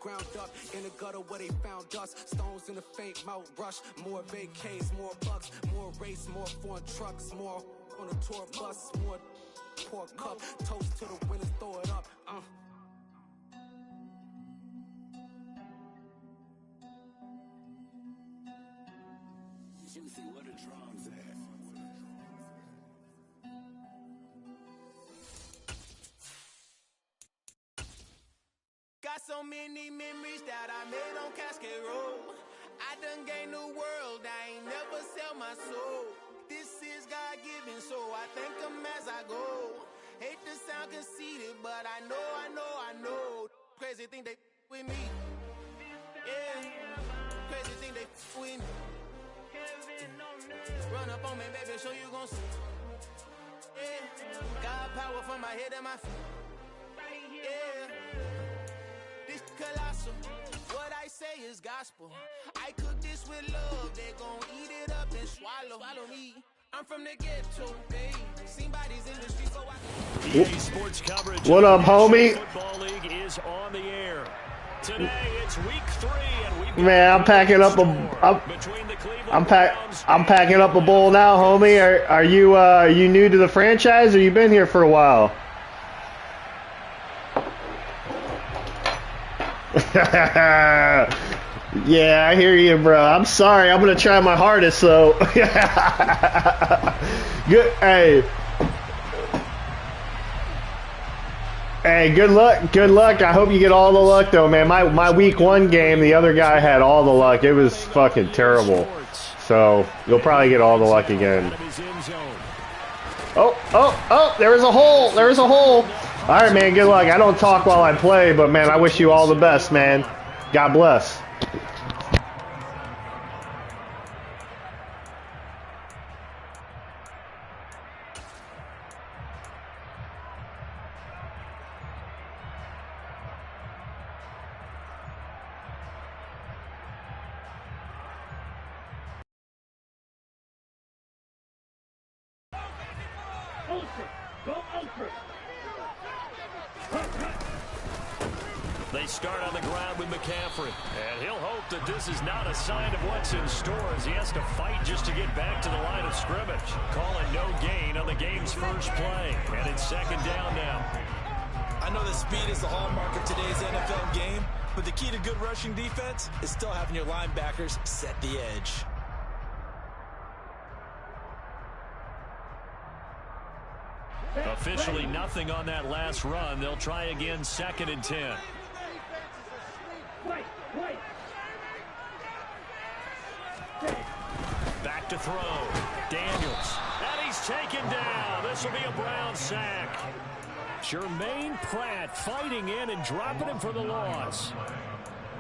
ground up in the gutter where they found us. Stones in the faint mouth rush. More vacays, more bucks, more race, more foreign trucks, more on a tour bus, more pour cup. Toast to the winners, throw it up. Juicy, what a drums at. Got so many memories that I made on Cascade Road. I done gained the world, I ain't never sell my soul. This is God-given, so I thank him as I go. Hate to sound conceited, but I know. Crazy think they with me. Yeah, crazy think they with me. Run up on me, baby, show you gon' see. Yeah, God power from my head and my feet. Yeah, this colossal. What I say is gospel. I cook this with love, they gon' eat it up and swallow me. I'm from the ghetto, babe. Seen bodies in the street, so I... EA Sports coverage. What up, homie? Football League is on the air. Today it's week 3, and we've got Man, I'm packing up I'm packing up a bowl now, homie. Are you new to the franchise, or you been here for a while? Yeah, I hear you, bro. I'm sorry. I'm gonna try my hardest, though. Good. Hey, good luck. Good luck. I hope you get all the luck, though, man. My week 1 game, the other guy had all the luck. It was fucking terrible. So you'll probably get all the luck again. Oh! There is a hole. There is a hole. All right, man. Good luck. I don't talk while I play, but man, I wish you all the best, man. God bless. They start on the ground with McCaffrey, and he'll hope that this is not a sign of what's in store as he has to fight just to get back to the line of scrimmage. Calling no gain on the game's first play, and it's 2nd down now. I know that speed is the hallmark of today's NFL game, but the key to good rushing defense is still having your linebackers set the edge. Officially nothing on that last run. They'll try again, 2nd and 10. Back to throw. Daniels. And he's taken down. This will be a Brown sack. Jermaine Pratt fighting in and dropping him for the loss.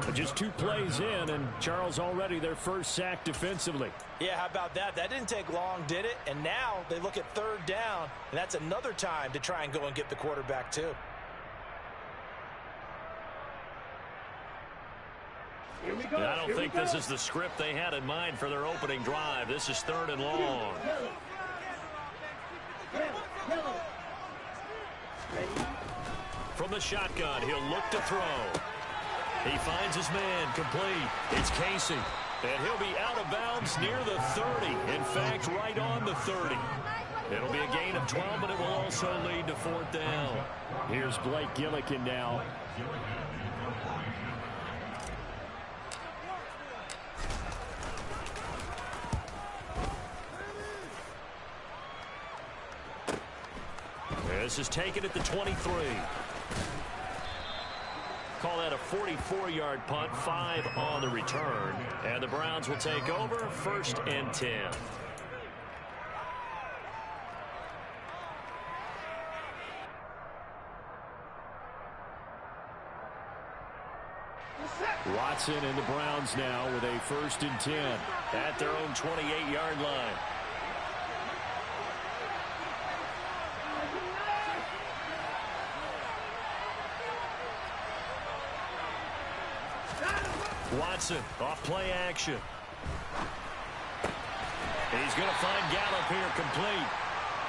But just 2 plays in, and Charles already their first sack defensively. Yeah, how about that? That didn't take long, did it? And now they look at 3rd down, and that's another time to try and go and get the quarterback too. I don't think this is the script they had in mind for their opening drive. This is 3rd and long. From the shotgun, he'll look to throw. He finds his man, complete. It's Casey, and he'll be out of bounds near the 30. In fact, right on the 30. It'll be a gain of 12, but it will also lead to 4th down. Here's Blake Gillikin now. This is taken at the 23. Call that a 44-yard punt, 5 on the return. And the Browns will take over, 1st and 10. Watson and the Browns now with a 1st and 10 at their own 28-yard line. Watson off play action. He's going to find Gallup here complete.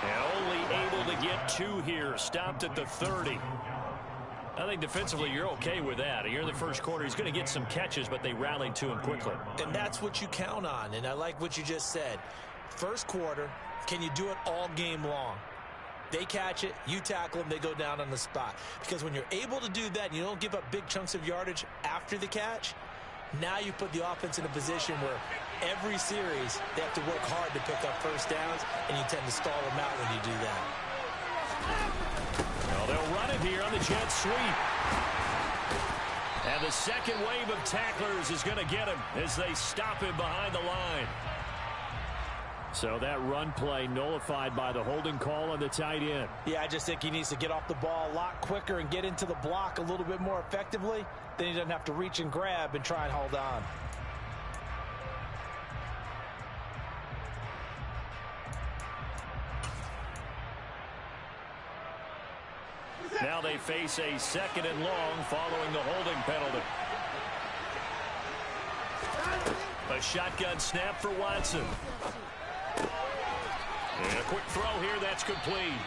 And only able to get 2 here. Stopped at the 30. I think defensively you're okay with that. Here in the first quarter, he's going to get some catches, but they rallied to him quickly. And that's what you count on, and I like what you just said. First quarter, can you do it all game long? They catch it, you tackle them, they go down on the spot. Because when you're able to do that and you don't give up big chunks of yardage after the catch, now you put the offense in a position where every series they have to work hard to pick up first downs, and you tend to stall them out when you do that. Well, they'll run it here on the jet sweep. And the second wave of tacklers is going to get him as they stop him behind the line. So that run play nullified by the holding call on the tight end. Yeah, I just think he needs to get off the ball a lot quicker and get into the block a little bit more effectively. Then he doesn't have to reach and grab and try and hold on. Now they face a second and long following the holding penalty. A shotgun snap for Watson. And a quick throw here, that's complete.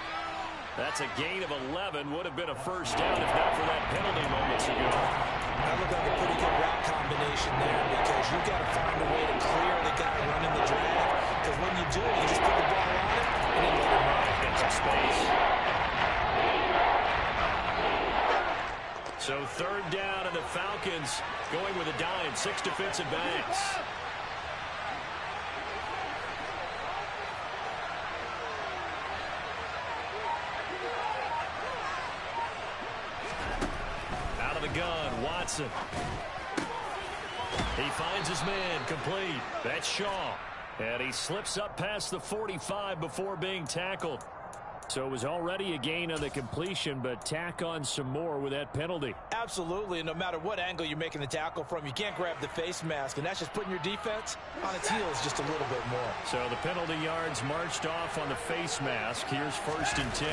That's a gain of 11. Would have been a first down if not for that penalty moments ago. That looked like a pretty good route combination there because you've got to find a way to clear the guy running the drag. Because when you do, you just put the ball on it and then let him run. Get some space. So third down, and the Falcons going with a dime. 6 defensive backs. Out of the gun, Watson. He finds his man, complete. That's Shaw. And he slips up past the 45 before being tackled. So it was already a gain on the completion, but tack on some more with that penalty. Absolutely, and no matter what angle you're making the tackle from, you can't grab the face mask, and that's just putting your defense on its heels just a little bit more. So the penalty yards marched off on the face mask. Here's 1st and 10.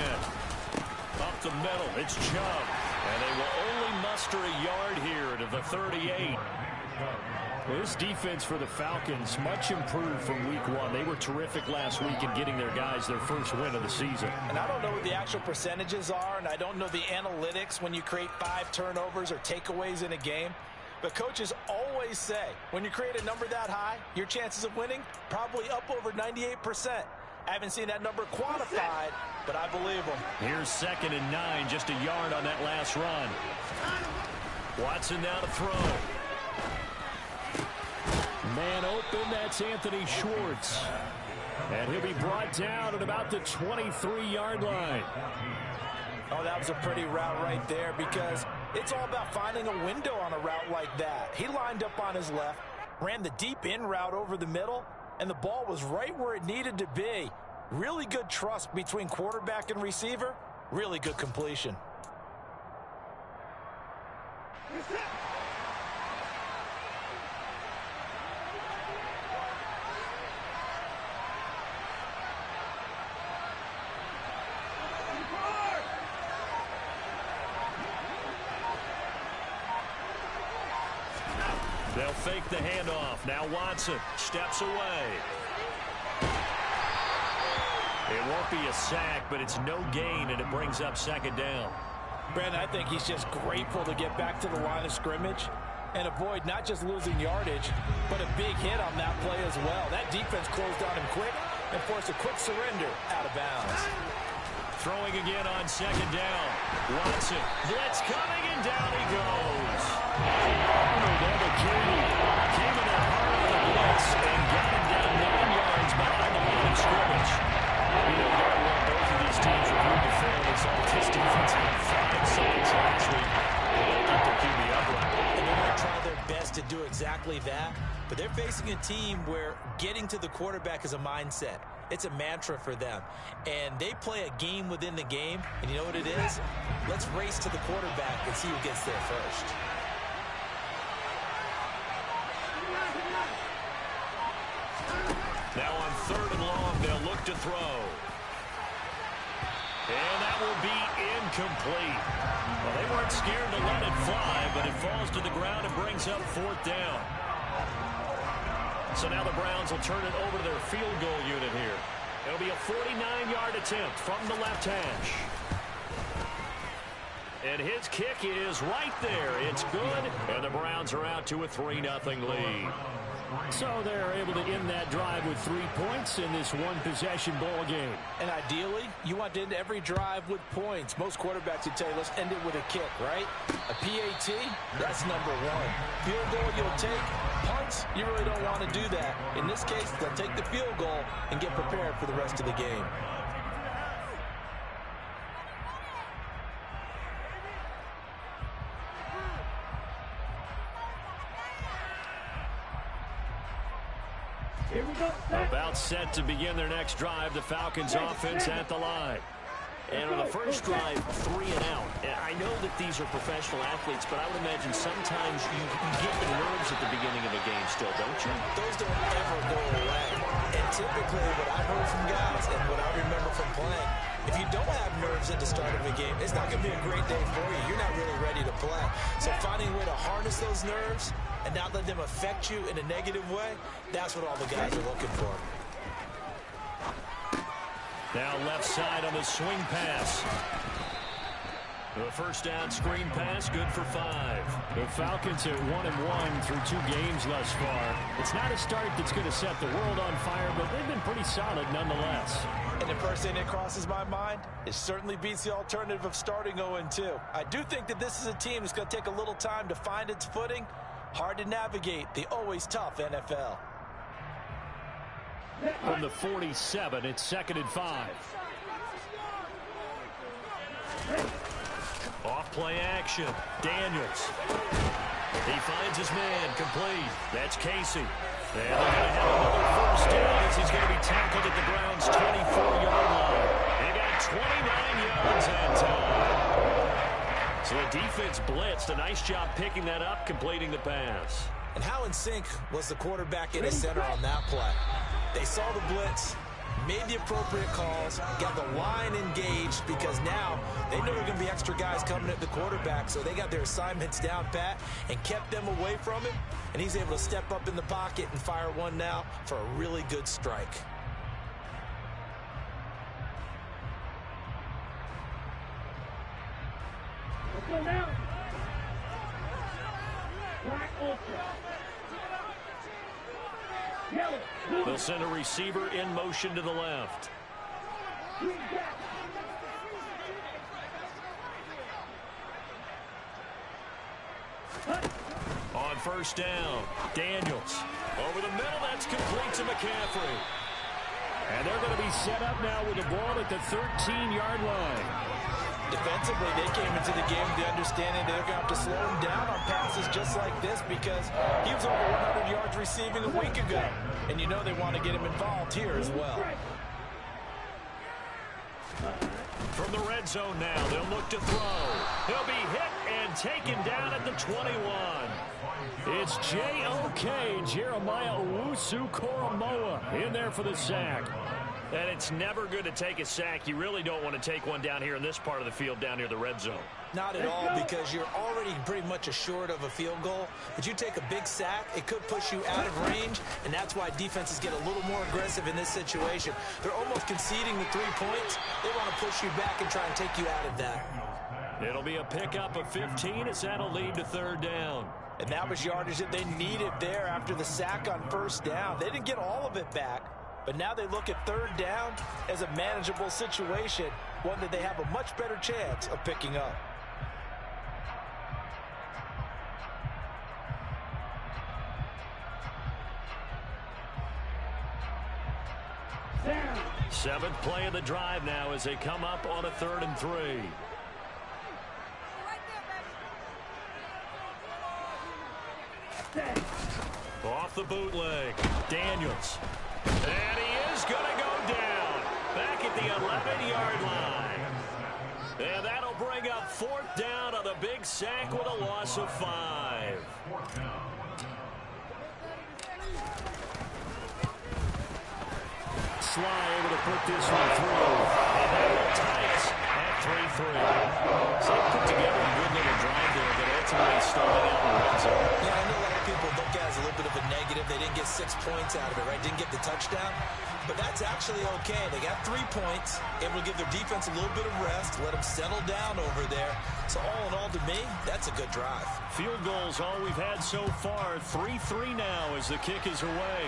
Up the middle, it's Chubb. And they will only muster a yard here to the 38. Well, this defense for the Falcons, much improved from week 1. They were terrific last week in getting their guys their first win of the season. And I don't know what the actual percentages are, and I don't know the analytics when you create 5 turnovers or takeaways in a game. But coaches always say, when you create a number that high, your chances of winning probably up over 98%. I haven't seen that number quantified, but I believe them. Here's 2nd and 9, just a yard on that last run. Watson now to throw. Man open, that's Anthony Schwartz. And he'll be brought down at about the 23-yard line. Oh, that was a pretty route right there because it's all about finding a window on a route like that. He lined up on his left, ran the deep in route over the middle, and the ball was right where it needed to be. Really good trust between quarterback and receiver. Really good completion. They'll fake the handoff. Now Watson steps away. It won't be a sack, but it's no gain, and it brings up 2nd down. Brandon, I think he's just grateful to get back to the line of scrimmage and avoid not just losing yardage, but a big hit on that play as well. That defense closed on him quick and forced a quick surrender out of bounds. Throwing again on 2nd down. Watson, blitz coming, and down he goes. Arnold Ebiketie came in the heart of the blitz and got him down 9 yards behind the line of scrimmage. You know very well both of these teams reviewed the film and saw this defense had 5 sacks last week. They keep the QB upright. And they're going to try their best to do exactly that, but they're facing a team where getting to the quarterback is a mindset. It's a mantra for them. And they play a game within the game. And you know what it is? Let's race to the quarterback and see who gets there first. Now on 3rd and long, they'll look to throw. And that will be incomplete. Well, they weren't scared to let it fly, but it falls to the ground and brings up 4th down. So now the Browns will turn it over to their field goal unit here. It'll be a 49-yard attempt from the left hash. And his kick is right there. It's good, and the Browns are out to a 3-0 lead. So they're able to end that drive with 3 points in this one-possession ball game. And ideally, you want to end every drive with points. Most quarterbacks would tell you, let's end it with a kick, right? A PAT, that's number one. Field goal you'll take. Punts, you really don't want to do that. In this case, they'll take the field goal and get prepared for the rest of the game. About set to begin their next drive, the Falcons offense at the line. And on the first drive, 3 and out. And I know that these are professional athletes, but I would imagine sometimes you get the nerves at the beginning of a game still, don't you? Those don't ever go away. And typically what I've heard from guys and what I remember from playing, if you don't have nerves at the start of a game, it's not going to be a great day for you. You're not really ready to play. So finding a way to harness those nerves and not let them affect you in a negative way, that's what all the guys are looking for. Now left side on the swing pass. The first down screen pass, good for 5. The Falcons at 1-1 through 2 games thus far. It's not a start that's going to set the world on fire, but they've been pretty solid nonetheless. And the first thing that crosses my mind, it certainly beats the alternative of starting 0-2. I do think that this is a team that's going to take a little time to find its footing. Hard to navigate the always tough NFL. From the 47, it's 2nd and 5. Off play action. Daniels. He finds his man complete. That's Casey. And they're going to have another first down as he's going to be tackled at the Browns' 24-yard line. They got 29 yards that time. So the defense blitzed. A nice job picking that up, completing the pass. And how in sync was the quarterback in his center on that play? They saw the blitz, made the appropriate calls, got the line engaged because now they know there are going to be extra guys coming at the quarterback, so they got their assignments down pat and kept them away from him, and he's able to step up in the pocket and fire one now for a really good strike. They'll send a receiver in motion to the left. On first down, Daniels. Over the middle, that's complete to McCaffrey. And they're going to be set up now with the ball at the 13-yard line. Defensively, they came into the game with the understanding they're going to have to slow him down on passes just like this because he was over 100 yards receiving a week ago. And you know they want to get him involved here as well. From the red zone now, they'll look to throw. He'll be hit and taken down at the 21. It's J.O.K. Jeremiah Owusu-Koramoah in there for the sack. And it's never good to take a sack. You really don't want to take one down here in this part of the field down near the red zone. Not at all, because you're already pretty much assured of a field goal. But you take a big sack, it could push you out of range, and that's why defenses get a little more aggressive in this situation. They're almost conceding the 3 points. They want to push you back and try and take you out of that. It'll be a pickup of 15 as that'll lead to 3rd down. And that was yardage that they needed there after the sack on first down. They didn't get all of it back. But now they look at 3rd down as a manageable situation, one that they have a much better chance of picking up. Seventh play of the drive now as they come up on a 3rd and 3. Off the bootleg, Daniels. And he is going to go down back at the 11-yard line. And that'll bring up 4th down on the big sack with a loss of 5. Sly able to put this one through. And that will tie us at 3-3. So they put together a good little drive there, but ultimately starting out in the red zone. Yeah, I know a lot of people look at it as a little bit of a negative. They didn't get 6 points out of it, right? Didn't get the touchdown. But that's actually okay. They got 3 points, able to give their defense a little bit of rest, let them settle down over there. So all in all, to me, that's a good drive. Field goals all we've had so far. 3-3 now as the kick is away.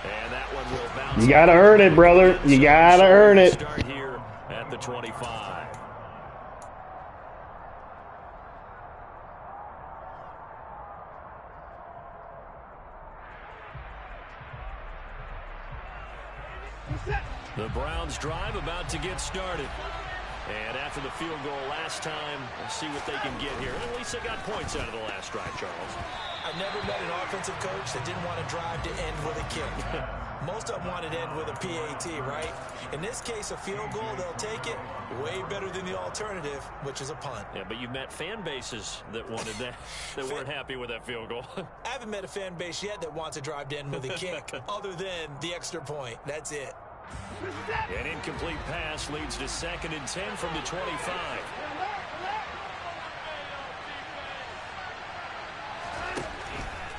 And that one will bounce. You got to earn it, brother. You got to earn it. Start here at the 25. The Browns drive about to get started. And after the field goal last time, we'll see what they can get here. At least they got points out of the last drive, Charles. I've never met an offensive coach that didn't want to drive to end with a kick. Most of them wanted to end with a PAT, right? In this case, a field goal, they'll take it. Way better than the alternative, which is a punt. Yeah, but you've met fan bases that wanted that, that weren't happy with that field goal. I haven't met a fan base yet that wants to drive to end with a kick, other than the extra point. That's it. An incomplete pass leads to 2nd and 10 from the 25.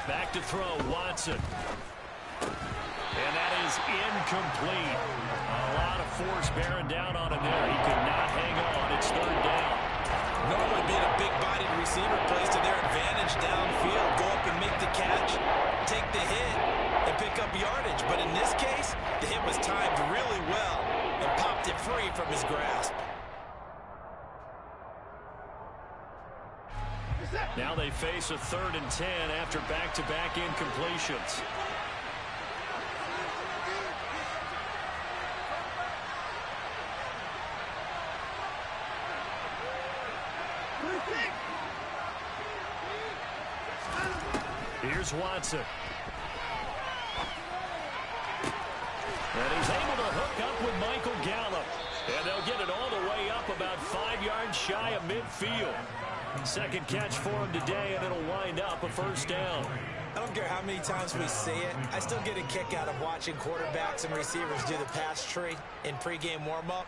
Back to throw, Watson. And that is incomplete. A lot of force bearing down on him there. He could not hang on. It's 3rd down. Normally being a big-bodied receiver plays to their advantage downfield. Go up and make the catch, take the hit, and pick up yardage. But in this case, the hit was timed really well and popped it free from his grasp. Now they face a 3rd and 10 after back-to-back incompletions. Here's Watson. And he's able to hook up with Michael Gallup. And they'll get it all the way up about 5 yards shy of midfield. 2nd catch for him today, and it'll wind up a 1st down. I don't care how many times we see it. I still get a kick out of watching quarterbacks and receivers do the pass tree in pregame warm-up.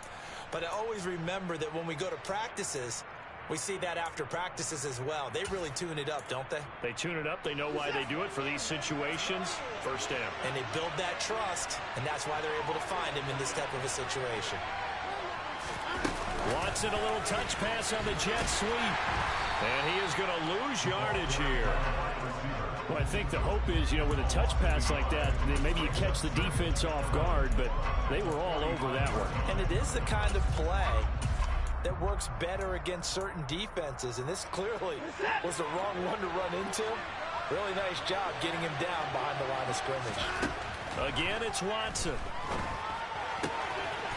But I always remember that when we go to practices, we see that after practices as well. They really tune it up, don't they? They tune it up. They know why they do it for these situations. 1st down. And they build that trust, and that's why they're able to find him in this type of a situation. Watson, a little touch pass on the jet sweep. And he is going to lose yardage here. Well, I think the hope is, with a touch pass like that, maybe you catch the defense off guard, but they were all over that one. And it is the kind of play that works better against certain defenses, and this clearly was the wrong one to run into. Really nice job getting him down behind the line of scrimmage. Again, it's Watson.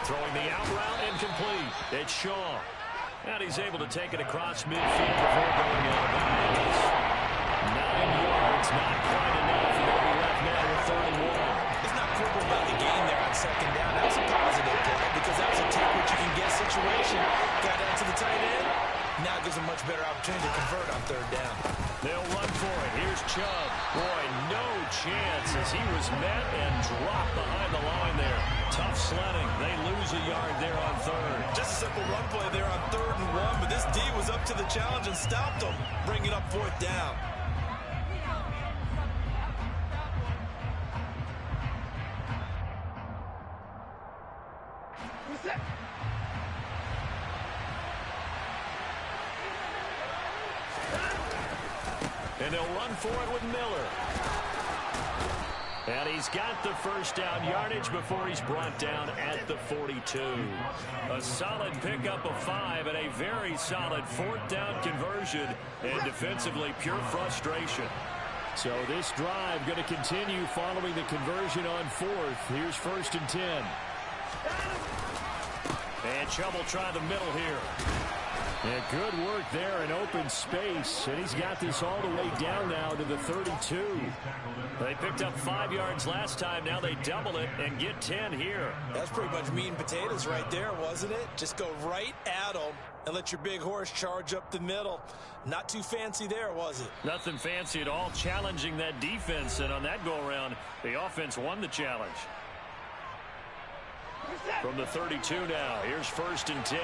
Throwing the out route incomplete. It's Shaw. And he's able to take it across midfield before going out of bounds. 9 yards, not quite enough. And they'll be left now with 3rd and 1. It's not crippled about the gain there on 2nd down. That was a positive play because that was a take what you can get situation. Got down to the tight end. Now gives a much better opportunity to convert on 3rd down. They'll run for it. Here's Chubb. Boy, no chance as he was met and dropped behind the line there. Tough sledding. They lose a yard there on 3rd. Just a simple run play there on 3rd and 1, but this D was up to the challenge and stopped them, bringing up 4th down. And they'll run for it with Miller. And he's got the 1st down yardage before he's brought down at the 42. A solid pickup of 5 and a very solid 4th down conversion. And defensively, pure frustration. So this drive going to continue following the conversion on 4th. Here's 1st and 10. And Chubb will try the middle here. Yeah, good work there in open space. And he's got this all the way down now to the 32. They picked up 5 yards last time. Now they double it and get 10 here. That's pretty much meat and potatoes right there, wasn't it? Just go right at them and let your big horse charge up the middle. Not too fancy there, was it? Nothing fancy at all. Challenging that defense. And on that go-around, the offense won the challenge. From the 32 now, here's 1st and 10.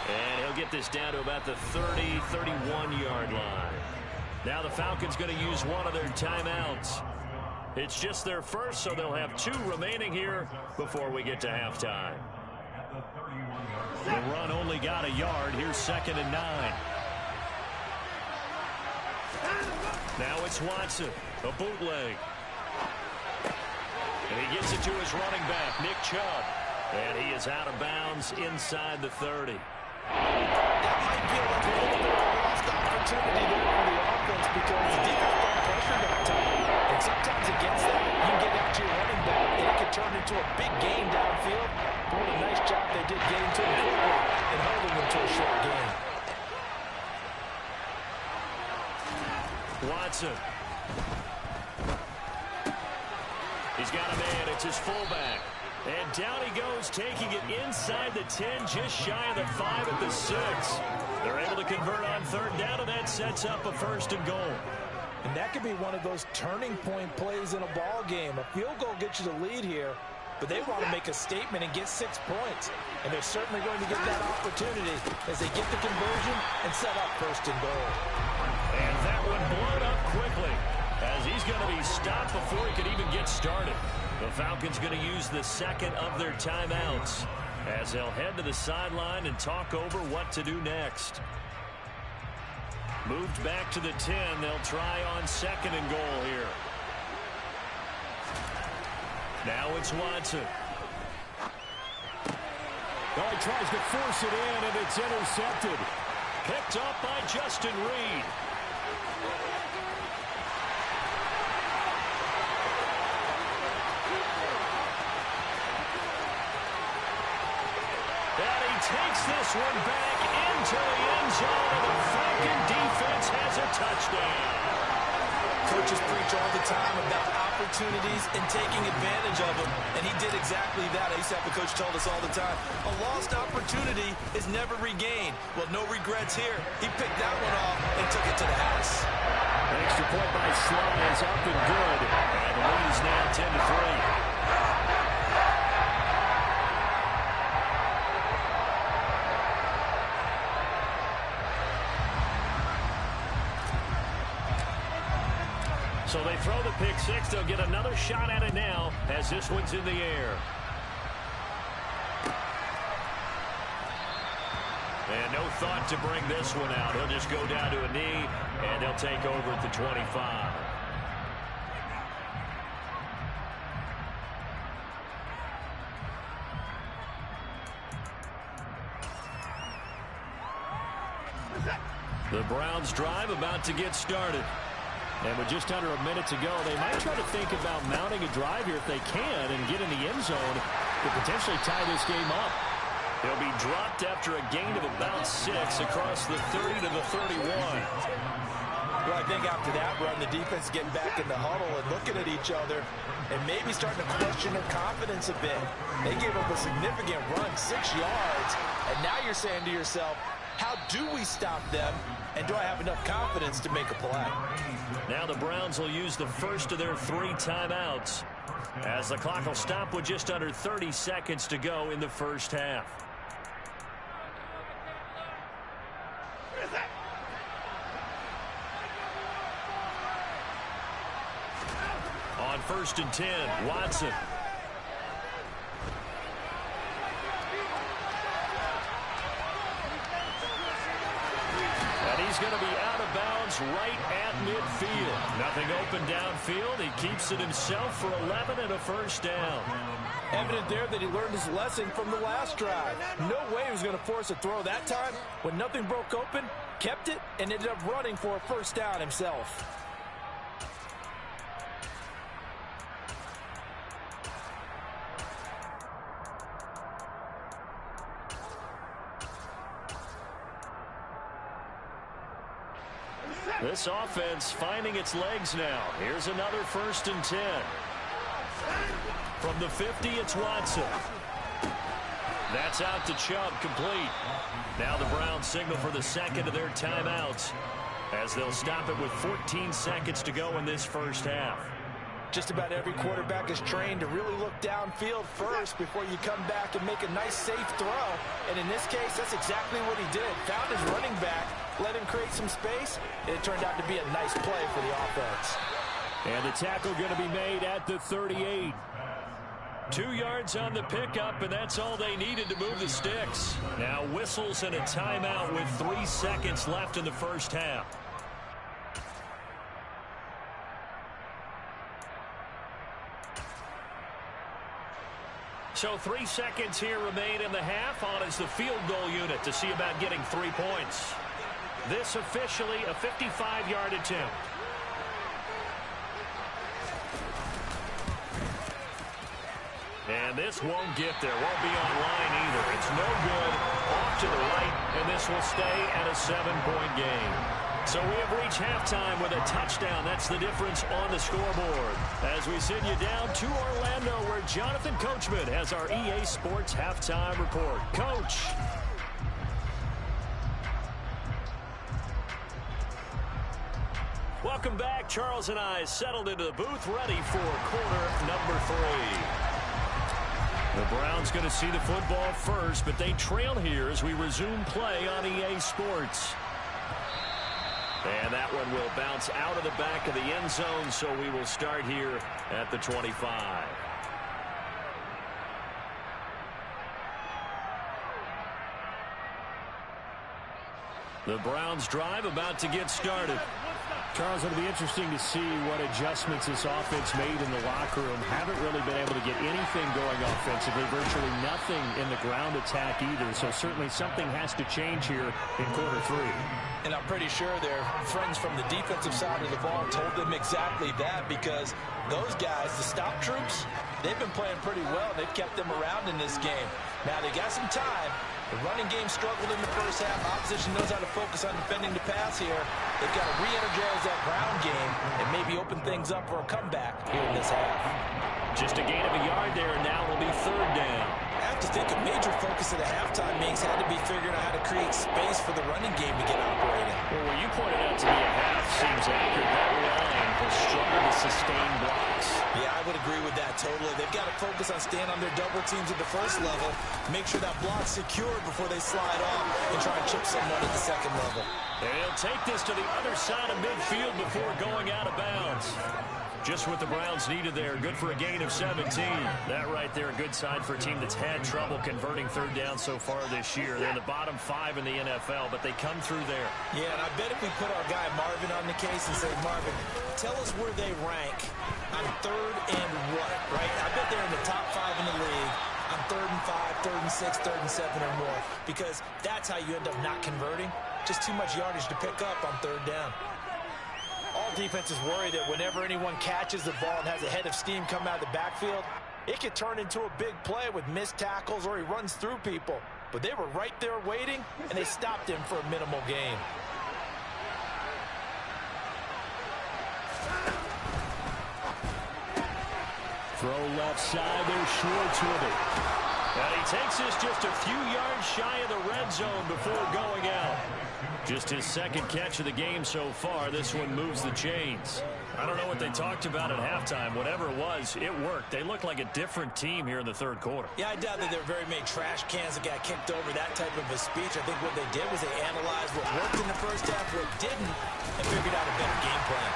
And he'll they'll get this down to about the 30, 31-yard line. Now the Falcons going to use one of their timeouts. It's just their first, so they'll have 2 remaining here before we get to halftime. The run only got a yard. Here's 2nd and 9. Now it's Watson, a bootleg. And he gets it to his running back, Nick Chubb. And he is out of bounds inside the 30. That might feel like a little bit of a lost opportunity there for the offense because the defense brought pressure that time. And sometimes against that, you can get out to your running back, and it can turn into a big gain downfield. But what a nice job they did getting to him quickly and holding him to a short gain. Watson. He's got a man. It's his fullback. And down he goes, taking it inside the 10, just shy of the 5 at the 6. They're able to convert on 3rd down, and that sets up a 1st and goal. And that could be one of those turning point plays in a ball game. A field goal gets you the lead here, but they want to make a statement and get 6 points. And they're certainly going to get that opportunity as they get the conversion and set up 1st and goal. And that one blown up quickly as he's going to be stopped before he could even get started. The Falcons going to use the 2nd of their timeouts as they'll head to the sideline and talk over what to do next. Moved back to the 10. They'll try on 2nd and goal here. Now it's Watson. Well, he tries to force it in, and it's intercepted. Picked up by Justin Reed. Takes this one back into the end zone, and the Falcon defense has a touchdown. Coaches preach all the time about opportunities and taking advantage of them, and he did exactly that. I used to have a coach told us all the time, a lost opportunity is never regained. Well, no regrets here. He picked that one off and took it to the house. An extra point by Slye is up and good, and the lead is now 10-3. So they throw the pick 6. They'll get another shot at it now as this one's in the air. And no thought to bring this one out. He'll just go down to a knee, and they'll take over at the 25. The Browns drive about to get started. And with just under a minute to go, they might try to think about mounting a drive here if they can and get in the end zone to potentially tie this game up. He'll be dropped after a gain of about 6 across the 30 to the 31. Well, I think after that run, the defense getting back in the huddle and looking at each other and maybe starting to question their confidence a bit. They gave up a significant run, 6 yards, and now you're saying to yourself, how do we stop them, and do I have enough confidence to make a play? Now the Browns will use the first of their 3 timeouts as the clock will stop with just under 30 seconds to go in the first half. On 1st and 10, Watson. And he's going to be out of bounds right at midfield. Nothing open downfield. He keeps it himself for 11 and a 1st down. Evident there that he learned his lesson from the last drive. No way he was going to force a throw that time. When nothing broke open, kept it, and ended up running for a 1st down himself. This offense finding its legs now. Here's another 1st and 10. From the 50, it's Watson. That's out to Chubb, complete. Now the Browns signal for the 2nd of their timeouts as they'll stop it with 14 seconds to go in this first half. Just about every quarterback is trained to really look downfield first before you come back and make a nice safe throw. And in this case, that's exactly what he did. Found his running back, let him create some space, and it turned out to be a nice play for the offense. And the tackle going to be made at the 38. 2 yards on the pickup, and that's all they needed to move the sticks. Now whistles and a timeout with 3 seconds left in the first half. So 3 seconds here remain in the half. On is the field goal unit to see about getting 3 points. This officially a 55-yard attempt. And this won't get there. Won't be on line either. It's no good. Off to the right, and this will stay at a 7-point game. So we have reached halftime with a touchdown. That's the difference on the scoreboard. As we send you down to Orlando, where Jonathan Coachman has our EA Sports halftime report. Coach. Welcome back. Charles and I settled into the booth, ready for quarter number 3. The Browns going to see the football first, but they trail here as we resume play on EA Sports. And that one will bounce out of the back of the end zone, so we will start here at the 25. The Browns drive about to get started. Charles, it'll be interesting to see what adjustments this offense made in the locker room. Haven't really been able to get anything going offensively, virtually nothing in the ground attack either. So certainly something has to change here in quarter 3. And I'm pretty sure their friends from the defensive side of the ball told them exactly that, because those guys, the stop troops, they've been playing pretty well. They've kept them around in this game. Now they got some time. The running game struggled in the first half. Opposition knows how to focus on defending the pass here. They've got to re-energize that ground game and maybe open things up for a comeback here in this half. Just a gain of a yard there, and now will be 3rd down. I have to think a major focus at the halftime meetings had to be figuring out how to create space for the running game to get operating. Well, what you pointed out to me a half seems accurate. That line has struggled to sustain blocks. Yeah, I would agree with that totally. They've got to focus on staying on their double teams at the first level, make sure that block's secured before they slide off and try and chip someone at the second level. And he'll take this to the other side of midfield before going out of bounds. Just what the Browns needed there. Good for a gain of 17. That right there, a good sign for a team that's had trouble converting 3rd down so far this year. They're in the bottom 5 in the NFL, but they come through there. Yeah, and I bet if we put our guy Marvin on the case and say, Marvin, tell us where they rank on 3rd and what, right? I bet they're in the top 5 in the league on 3rd and 5, 3rd and 6, 3rd and 7 or more, because that's how you end up not converting. Just too much yardage to pick up on 3rd down. All defenses worry that whenever anyone catches the ball and has a head of steam come out of the backfield, it could turn into a big play with missed tackles or he runs through people. But they were right there waiting, and they stopped him for a minimal gain. Throw left side, there's Schwartz with it. And he takes this just a few yards shy of the red zone before going out. Just his 2nd catch of the game so far. This one moves the chains. I don't know what they talked about at halftime. Whatever it was, it worked. They look like a different team here in the 3rd quarter. Yeah, I doubt that there were very many trash cans that got kicked over, that type of a speech. I think what they did was they analyzed what worked in the first half, what didn't, and figured out a better game plan.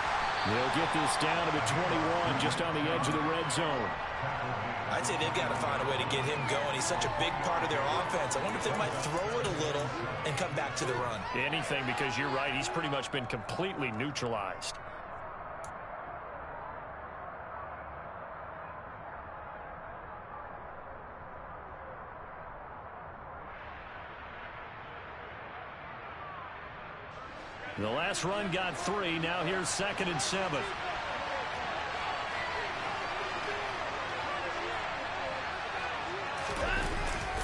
They'll get this down to the 21, just on the edge of the red zone. I'd say they've got to find a way to get him going. He's such a big part of their offense. I wonder if they might throw it a little and come back to the run. Anything, because you're right. He's pretty much been completely neutralized. The last run got 3. Now here's 2nd and 7.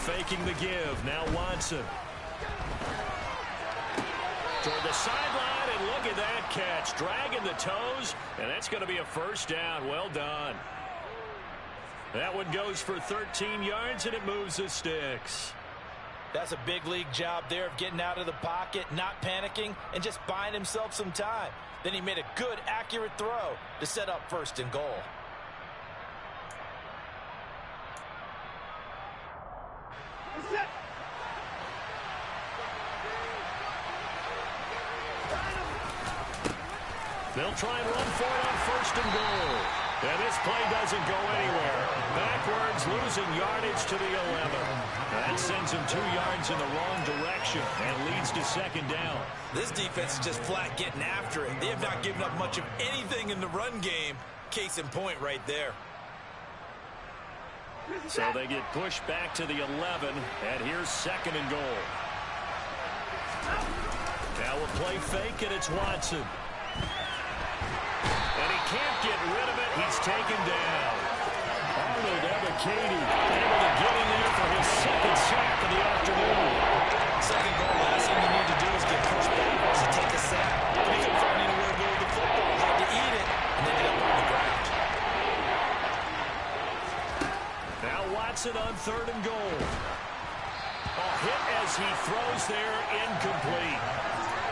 Faking the give. Now Watson. Toward the sideline, and look at that catch. Dragging the toes, and that's going to be a 1st down. Well done. That one goes for 13 yards, and it moves the sticks. That's a big league job there of getting out of the pocket, not panicking, and just buying himself some time. Then he made a good, accurate throw to set up 1st and goal. They'll try and run for it on 1st and goal. And this play doesn't go anywhere. Backwards, losing yardage to the 11. That sends him 2 yards in the wrong direction and leads to 2nd down. This defense is just flat getting after it. They have not given up much of anything in the run game. Case in point right there. So they get pushed back to the 11, and here's 2nd and goal. Now a play fake, and it's Watson. And he can't get rid of it. He's taken down. Arnold Ebiketie able to get in there for his 2nd sack of the afternoon. 2nd goal, last thing you need to do is get pushed backwards and take a sack. He couldn't find anywhere to go with the football. Had to eat it and ended up on the ground. Now Watson on 3rd and goal. A hit as he throws there, incomplete.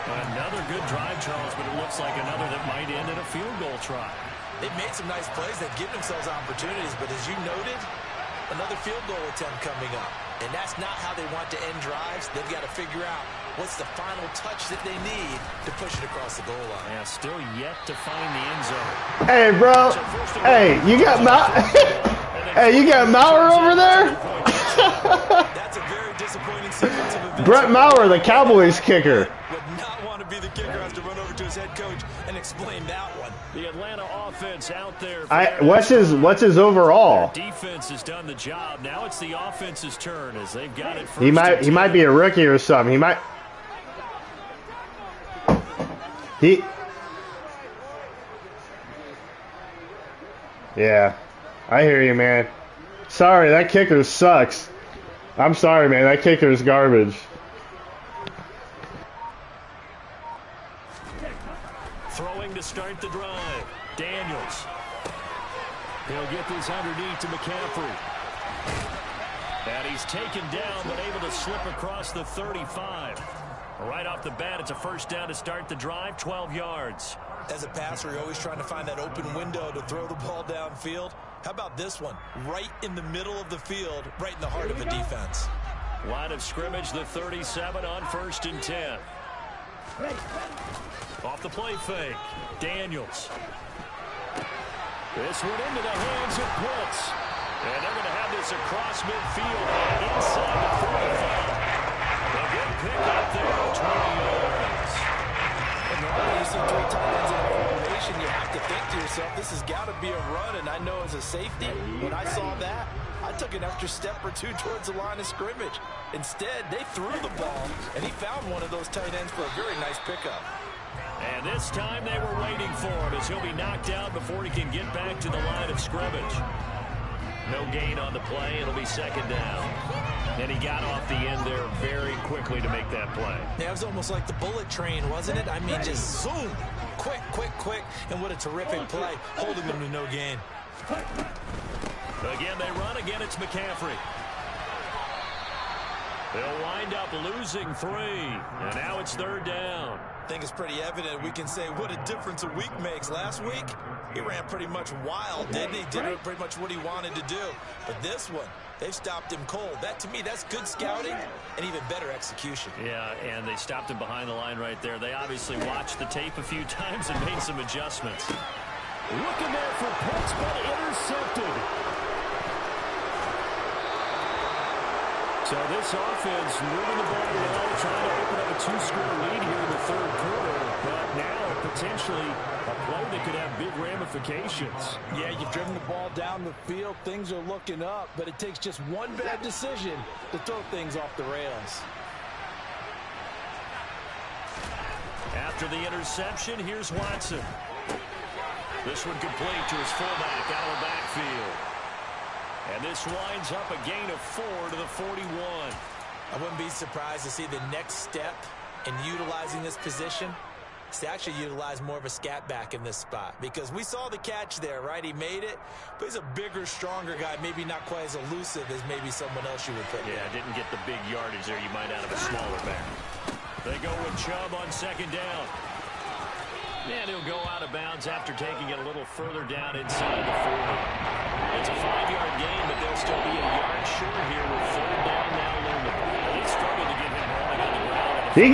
Another good drive, Charles, but it looks like another that might end in a field goal try. They've made some nice plays. They've given themselves opportunities, but as you noted, another field goal attempt coming up. And that's not how they want to end drives. They've got to figure out what's the final touch that they need to push it across the goal line. Yeah, still yet to find the end zone. Hey, bro. Hey, you got Hey, you got Maurer over there? That's a very disappointing sequence of events. Brett Maurer, the Cowboys kicker. Would not want to be the kicker, has to run over to his head coach and explain that one. The Atlanta offense out there. What's his overall? Their defense has done the job. Now it's the offense's turn as they've got it. He might be a rookie or something. Yeah, I hear you, man. Sorry, that kicker sucks. I'm sorry, man. That kicker is garbage. Throwing to start the drive. Daniels. He'll get this underneath to McCaffrey. And he's taken down, but able to slip across the 35. Right off the bat, it's a 1st down to start the drive, 12 yards. As a passer, you're always trying to find that open window to throw the ball downfield. How about this one? Right in the middle of the field, right in the heart of a defense. Line of scrimmage, the 37 on 1st and 10. Off the play fake, Daniels. This one into the hands of Pitts. And they're going to have this across midfield inside the 45. A good pick up there, 20 yards. And normally you see 3 tight ends in a formation, you have to think to yourself, this has got to be a run. And I know as a safety, when I saw that, I took an extra step or 2 towards the line of scrimmage. Instead, they threw the ball, and he found one of those tight ends for a very nice pickup. And this time they were waiting for him as he'll be knocked out before he can get back to the line of scrimmage. No gain on the play. It'll be 2nd down. And he got off the end there very quickly to make that play. Yeah, it was almost like the bullet train, wasn't it? I mean, just zoom. Quick, quick, quick. And what a terrific play, holding them to no gain. Again, they run. Again, it's McCaffrey. They'll wind up losing 3. And now it's 3rd down. I think it's pretty evident. We can say what a difference a week makes. Last week, he ran pretty much wild, didn't he? Did pretty much what he wanted to do. But this one, they've stopped him cold. That, to me, that's good scouting and even better execution. Yeah, and they stopped him behind the line right there. They obviously watched the tape a few times and made some adjustments. Looking there for Pitts, but intercepted. So this offense moving the ball well, trying to open up a 2-score lead here in the 3rd quarter. But now potentially a play that could have big ramifications. Yeah, you've driven the ball down the field. Things are looking up, but it takes just one bad decision to throw things off the rails. After the interception, here's Watson. This one complete to his fullback out of the backfield. And this winds up a gain of 4 to the 41. I wouldn't be surprised to see the next step in utilizing this position is to actually utilize more of a scat back in this spot. Because we saw the catch there, right? He made it, but he's a bigger, stronger guy, maybe not quite as elusive as maybe someone else you would put there. Yeah, didn't get the big yardage there you might out of a smaller back. They go with Chubb on 2nd down. And he'll go out of bounds after taking it a little further down inside the 40. It's a 5-yard gain, but they'll still be a yard short here with 3rd down now looming. They struggled to get him rolling on the ground. He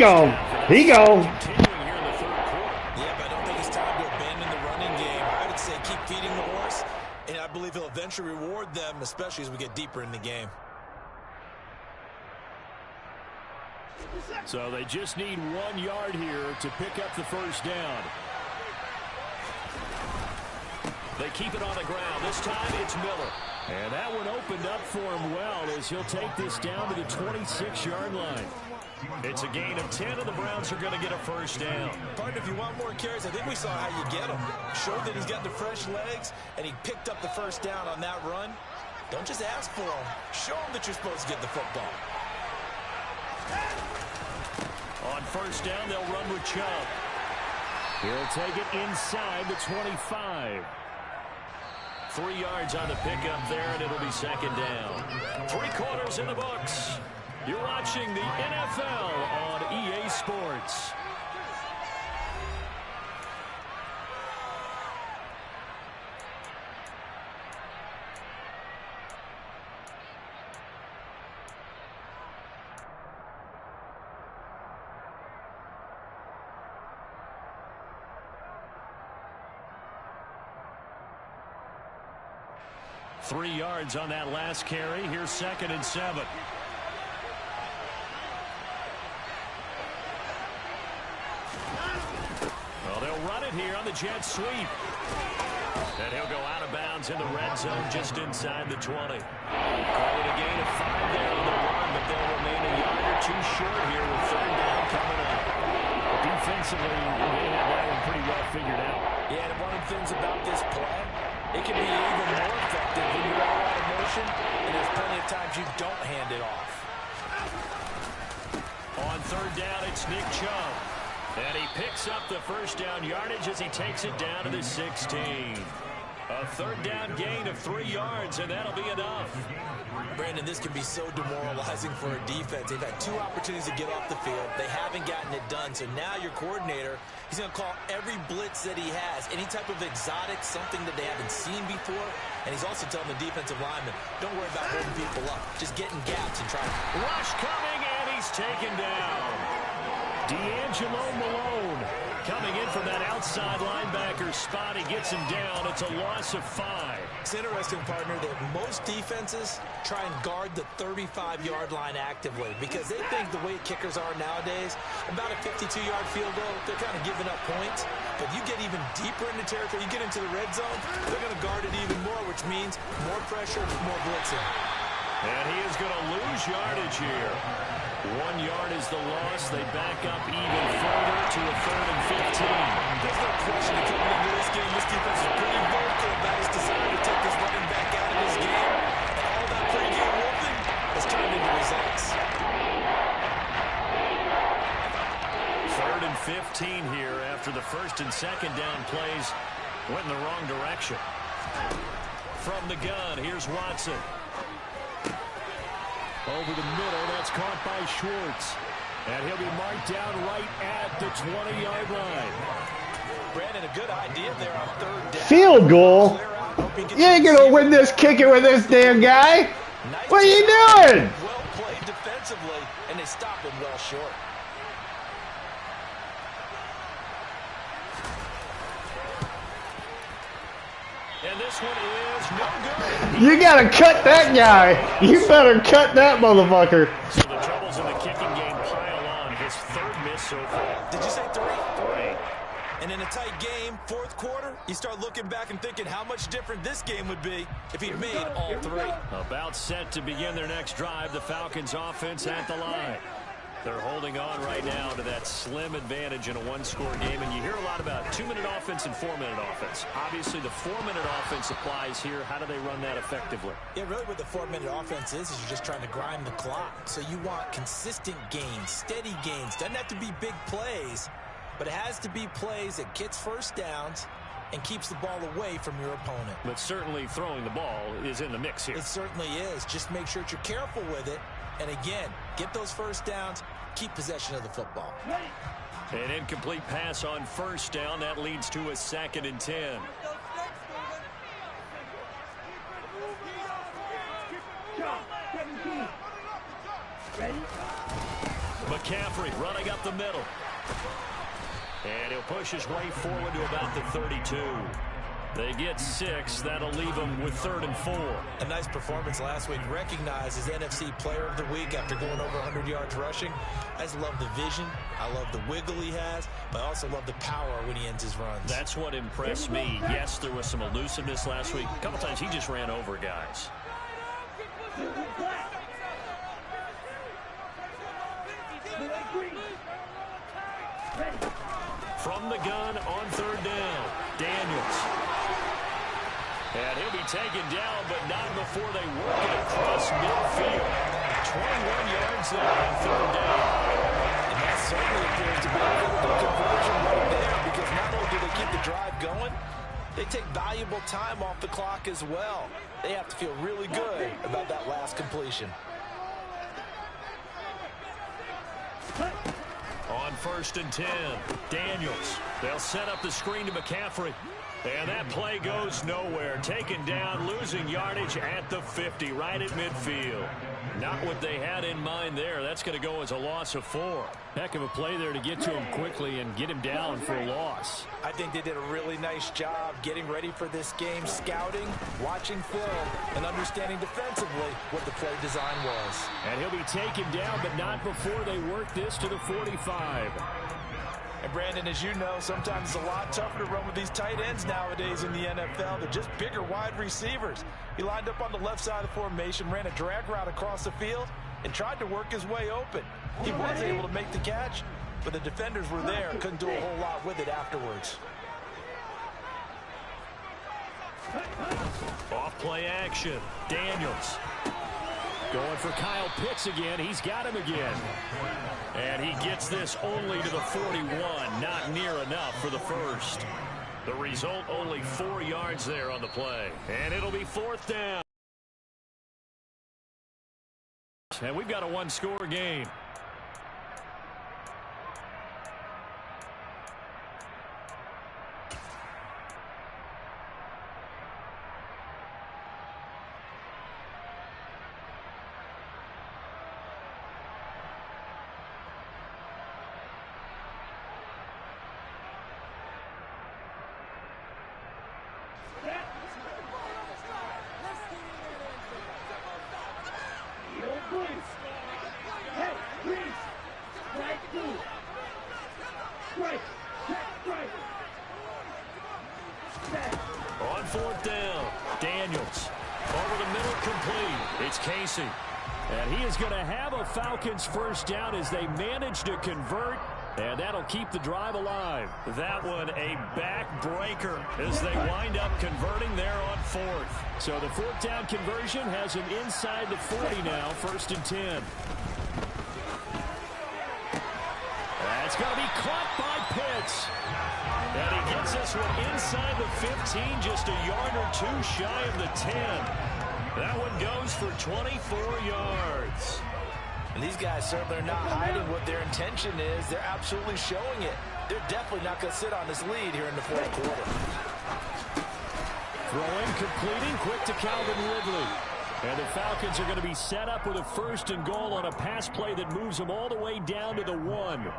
gone. Continuing here in the 3rd quarter. Yeah, but I don't think it's time to abandon run should reward them, especially as we get deeper in the game. So they just need 1 yard here to pick up the first down. They keep it on the ground. This time it's Miller. And that one opened up for him well as he'll take this down to the 26-yard line. It's a gain of 10, and the Browns are going to get a first down. Partner, if you want more carries, I think we saw how you get him. Showed that he's got the fresh legs, and he picked up the first down on that run. Don't just ask for him. Show him that you're supposed to get the football. On first down, they'll run with Chubb. He'll take it inside the 25. 3 yards on the pickup there, and it'll be second down. 3 quarters in the books. You're watching the NFL on EA Sports. Three yards on that last carry. Here's 2nd and 7. Well, they'll run it here on the jet sweep. And he'll go out of bounds in the red zone just inside the 20. Call it a gain of 5 there on the run, but they'll remain a yard or 2 short here with 3rd down coming up. Defensively, they have that one pretty well figured out. Yeah, and one of the things about this play, it can be even more effective when you're all out of motion, and there's plenty of times you don't hand it off. On 3rd down, it's Nick Chubb. And he picks up the first down yardage as he takes it down to the 16. A 3rd down gain of 3 yards, and that'll be enough. Brandon, this can be so demoralizing for a defense. They've had 2 opportunities to get off the field. They haven't gotten it done. So now your coordinator, he's going to call every blitz that he has, any type of exotic, something that they haven't seen before. And he's also telling the defensive lineman, don't worry about holding people up. Just get in gaps and try to... Rush coming, and he's taken down. D'Angelo Malone coming in from that outside linebacker spot. He gets him down. It's a loss of 5. It's interesting, partner, that most defenses try and guard the 35-yard line actively because they think the way kickers are nowadays, about a 52-yard field goal, they're kind of giving up points. But you get even deeper into territory, you get into the red zone, they're going to guard it even more, which means more pressure, more blitzing. And he is going to lose yardage here. 1 yard is the loss. They back up even further to a 3rd and 15. There's no question that coming into this game, this defense is pretty vocal about his desire to take this running back out of this game. And all that pregame whooping has turned into results. 3rd and 15 here after the 1st and 2nd down plays went in the wrong direction. From the gun, here's Watson. Over the middle, that's caught by Schwartz. And he'll be marked down right at the 20-yard line. Brandon, a good idea there on 3rd down. Field goal? You ain't gonna win this kicking with this damn guy. What are you doing? Well played defensively, and they stop him well short. And this one is no good. You gotta cut that guy. You better cut that motherfucker. So the troubles in the kicking game pile on. His 3rd miss so far. Did you say 3? 3. And in a tight game, 4th quarter, you start looking back and thinking how much different this game would be if he'd made all 3. About set to begin their next drive. The Falcons offense at the line. They're holding on right now to that slim advantage in a 1-score game. And you hear a lot about 2-minute offense and 4-minute offense. Obviously, the 4-minute offense applies here. How do they run that effectively? Yeah, really what the 4-minute offense is you're just trying to grind the clock. So you want consistent gains, steady gains. Doesn't have to be big plays, but it has to be plays that gets first downs and keeps the ball away from your opponent. But certainly throwing the ball is in the mix here. It certainly is. Just make sure that you're careful with it. And again, get those first downs, keep possession of the football. An incomplete pass on 1st down. That leads to a 2nd and 10. McCaffrey running up the middle. And he'll push his way forward to about the 32. They get 6. That'll leave them with 3rd and 4. A nice performance last week. Recognized as NFC Player of the Week after going over 100 yards rushing. I just love the vision. I love the wiggle he has, but I also love the power when he ends his runs. That's what impressed me. Yes, there was some elusiveness last week. A couple times he just ran over guys. From the gun on 3rd down, Daniels. And he'll be taken down, but not before they work it across midfield. 21 yards there on 3rd down. And that certainly appears to be a critical conversion right there, because not only do they keep the drive going, they take valuable time off the clock as well. They have to feel really good about that last completion. On 1st and 10, Daniels. They'll set up the screen to McCaffrey. And that play goes nowhere. Taken down, losing yardage at the 50, right at midfield. Not what they had in mind there. That's going to go as a loss of 4. Heck of a play there to get to him quickly and get him down for a loss. I think they did a really nice job getting ready for this game, scouting, watching film, and understanding defensively what the play design was. And he'll be taken down, but not before they work this to the 45. And Brandon, as you know, sometimes it's a lot tougher to run with these tight ends nowadays in the NFL. They're just bigger wide receivers. He lined up on the left side of the formation, ran a drag route across the field, and tried to work his way open. He was able to make the catch, but the defenders were there, couldn't do a whole lot with it afterwards. Off play action, Daniels. Going for Kyle Pitts again. He's got him again. And he gets this only to the 41. Not near enough for the first. The result, only 4 yards there on the play. And it'll be 4th down. And we've got a one-score game. On 4th down, Daniels. Over the middle, complete. It's Casey. And he is going to have a Falcons first down as they manage to convert. And that'll keep the drive alive. That one a backbreaker as they wind up converting there on 4th. So the 4th down conversion has him inside the 40 now, 1st and 10. That's going to be caught by Pitts. And he gets this one inside the 15, just a yard or 2 shy of the 10. That one goes for 24 yards. And these guys certainly are not hiding what their intention is. They're absolutely showing it. They're definitely not going to sit on this lead here in the 4th quarter. Throwing, completing, quick to Calvin Ridley. And the Falcons are going to be set up with a 1st and goal on a pass play that moves them all the way down to the 1.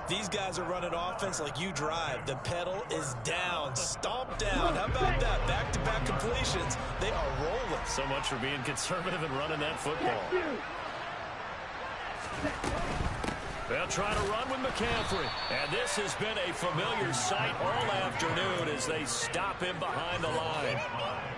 These guys are running offense like you drive. The pedal is down, stomp down. How about that? Back-to-back completions. They are rolling. So much for being conservative and running that football. They'll try to run with McCaffrey. And this has been a familiar sight all afternoon as they stop him behind the line.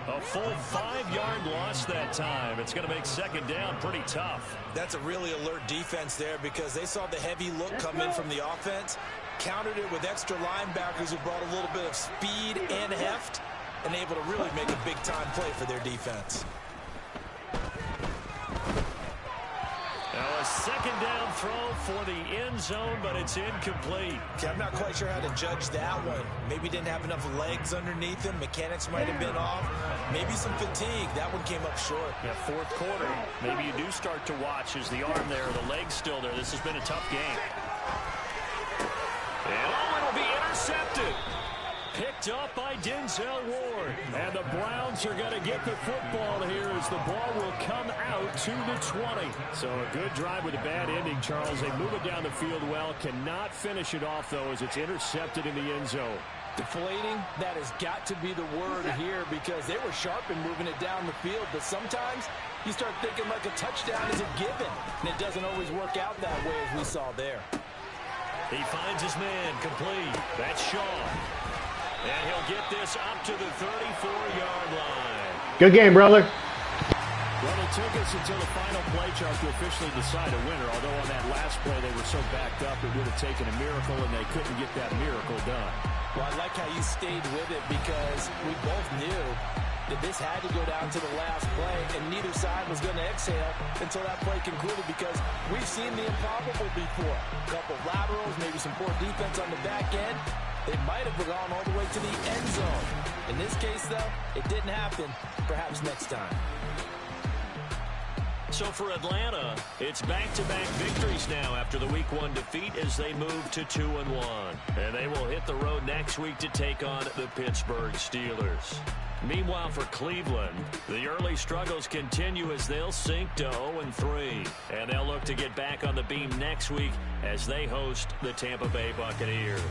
A full 5-yard loss that time. It's going to make 2nd down pretty tough. That's a really alert defense there because they saw the heavy look come in from the offense, countered it with extra linebackers who brought a little bit of speed and heft, and able to really make a big-time play for their defense. Now a 2nd down throw for the end zone, but it's incomplete. Okay, I'm not quite sure how to judge that one. Maybe didn't have enough legs underneath him. Mechanics might have been off. Maybe some fatigue. That one came up short. Yeah, 4th quarter. Maybe you do start to watch as the arm there, the leg's still there. This has been a tough game. And it'll be intercepted. Picked up by Denzel Ward. And the Browns are going to get the football here as the ball will come out to the 20. So a good drive with a bad ending, Charles. They move it down the field well. Cannot finish it off, though, as it's intercepted in the end zone. Deflating, that has got to be the word here because they were sharp in moving it down the field, but sometimes you start thinking like a touchdown is a given, and it doesn't always work out that way as we saw there. He finds his man complete. That's Shaw. And he'll get this up to the 34-yard line. Good game, brother. Well, it took us until the final play chart to officially decide a winner, although on that last play they were so backed up it would have taken a miracle, and they couldn't get that miracle done. Well, I like how you stayed with it because we both knew that this had to go down to the last play, and neither side was going to exhale until that play concluded because we've seen the improbable before. A couple laterals, maybe some poor defense on the back end. They might have gone all the way to the end zone. In this case, though, it didn't happen. Perhaps next time. So for Atlanta, it's back-to-back victories now after the Week 1 defeat as they move to 2-1. And they will hit the road next week to take on the Pittsburgh Steelers. Meanwhile, for Cleveland, the early struggles continue as they'll sink to 0-3. And they'll look to get back on the beam next week as they host the Tampa Bay Buccaneers.